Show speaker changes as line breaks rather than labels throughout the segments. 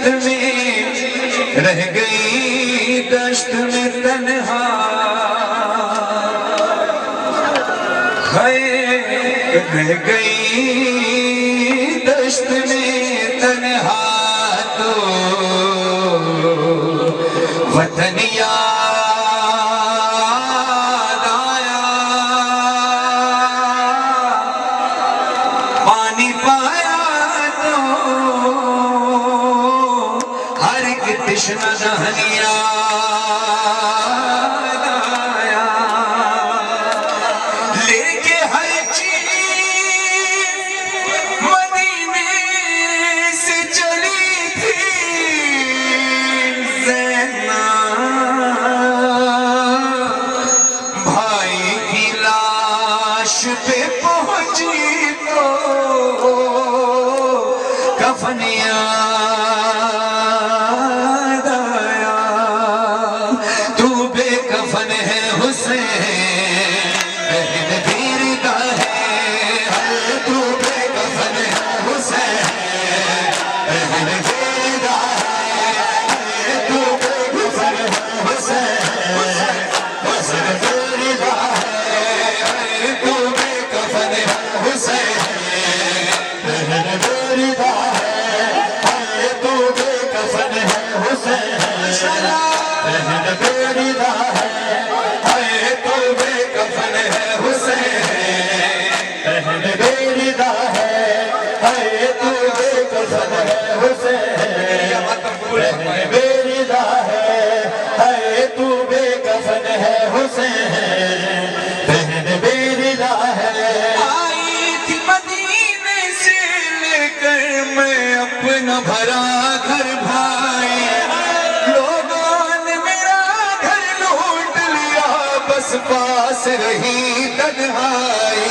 دشت میں رہ گئی، دشت میں تنہا رہ گئی، دشت میں تنہا تو وطن یاد آیا، پانی پایا تو ہر ایک تشنہ دہن یاد آیا، لے کے ہر چیز مدینے سے چلی تھی زینب، بھائی کی لاش پہ پہنچی تو کفن یاد آیا، تو بے کفن ہے حسین، بہن بھی ردا ہے، تو بے کفن ہے حسین، بہن بھی ردا ہے، تو بے کفن ہے حسین، حسن بھی ردا ہے، تو بے کفن ہے حسین، بہن بھی ردا ہے، تو بے کفن ہے حسین، بہن بھی ردا ہے، تو بے کفن ہے حسین، بہن بھی ردا ہے، تو بے کفن ہے حسین، بہن بھی ردا ہے، تو بے کفن ہے حسین، بہن بھی ردا ہے۔ آئی تھی مدینے سے لے کر میں اپنا بھرا گھر بھائی، لوگوں نے میرا گھر لوٹ لیا، بس پاس رہی تنہائی،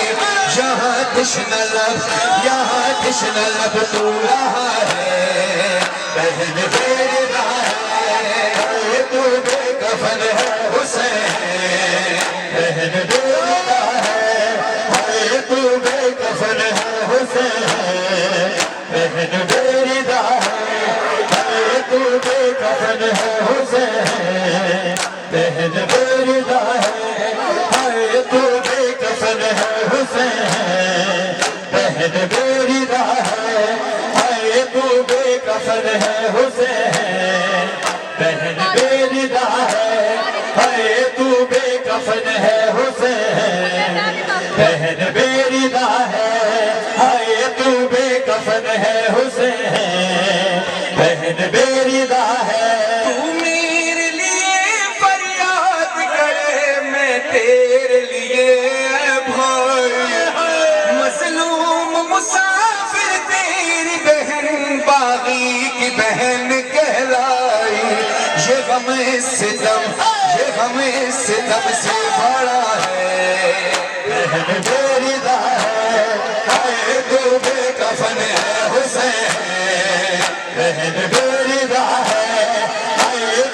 یہاں تشنہ لب، یہاں تشنہ لب تو رہا ہے، بہن بے ردا ہے، تو بے کفن ہے حسین، بہن بے ردا ہے، تو بے کفن ہے حسین، بہن بے ردا ہے، تو بے کفن ہے حسین، بہن بے ردا ہے، تو بے کفن ہے حسین، بہن بے ردا ہے، تو بے کفن ہے حسین، بہن بے ردا ہے، تو بے کفن ہے حسین، بہن بے ردا ہے، تو بے کفن ہے حسین، بہن بے ردا ہے۔ تو میرے لیے فریاد کرے، میں تیرے لیے بھائی، مظلوم مسافر تیری بہن باغی کی بہن کہلائی، یہ غم ستم، یہ غم ستم سے بڑا ہے، بہن بے ردا ہے، تو بے کفن ہے حسین، بہن بے ردا ہے،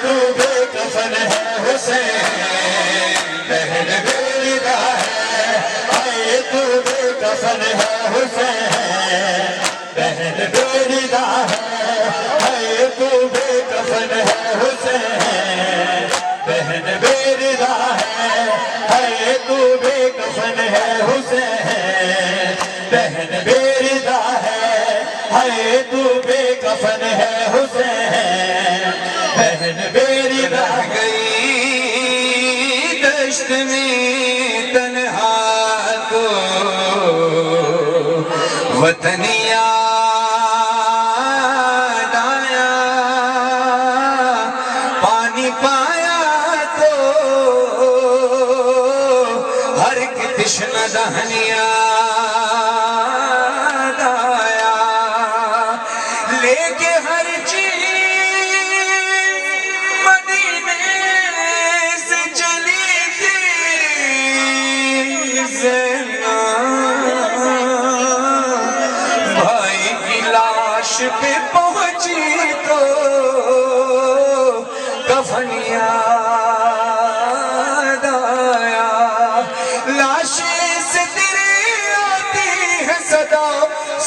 تو بے کفن ہے حسین، بہن بے ردا ہے، تو بے کفن ہے حسین، بہن بے ردا ہے، تو بے کفن ہے حسین، بہن بے ردا ہے، تو بے کفن ہے حسین، بہن بے ردا ہے، تو بے کفن ہے حسین، بہن بے ردا گئی دشت میں تنہا تو وطن یاد آیا، پانی پایا تو ہر ایک تشنہ دہن یاد آیا، لے کے ہر چیز مدینے سے چلی تھی زینب، بھائی کی لاش پہ پہنچی تو کفن یاد آیا، لاشیں سے تیرے آتی ہے صدا،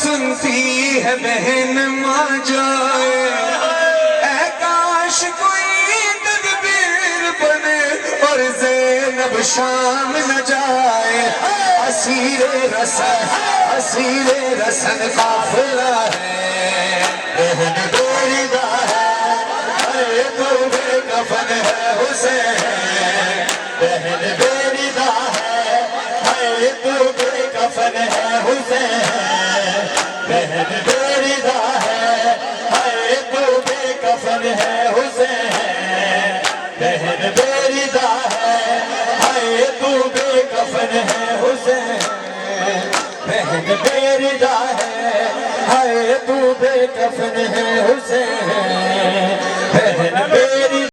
سنتی ہے بہن ماں جائے، شام نہ جائے اسیر رسن قافلہ ہے بہن بریدہ ہے تو بے کفن ہے حسین بہن بریدہ ہے تو بے کفن ہے حسین بہن بریدہ ہے تو بے کفن ہے حسین بہن بریدہ ہے تو بے کفن ہے حسین بہن بریدہ ہے تو بے کفن ہے حسین بہن